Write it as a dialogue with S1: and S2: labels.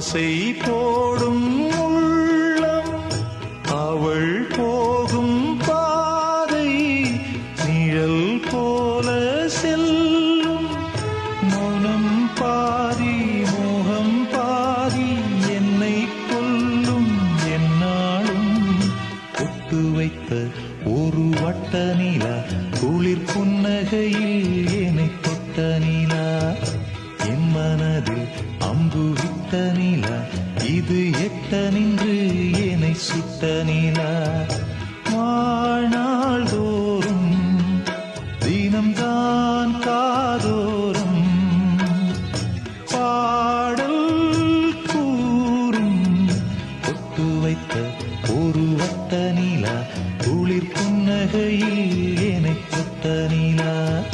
S1: ஆசை போடும் உள்ளம் அவள் போகும் பாதை நிழல் போல செல்லும். மௌனம் பாதி மோகம் பாதி என்னை கொல்லும் என்னாலும். ஒட்டு வைத்த ஒரு வட்ட நிலா குளிர் புன்னகையில் என்னை தொட்ட நிலா. என் மனதில் அம்பு விட்ட நிலா இது எட்ட நின்று என்னை சுட்ட நிலா. வாழ்நாள் தோறும் தினம்தான் காதோறும் பாடல் கூறும். ஒட்டு வைத்த ஒரு வட்ட நிலா குளிர் புன்னகையில்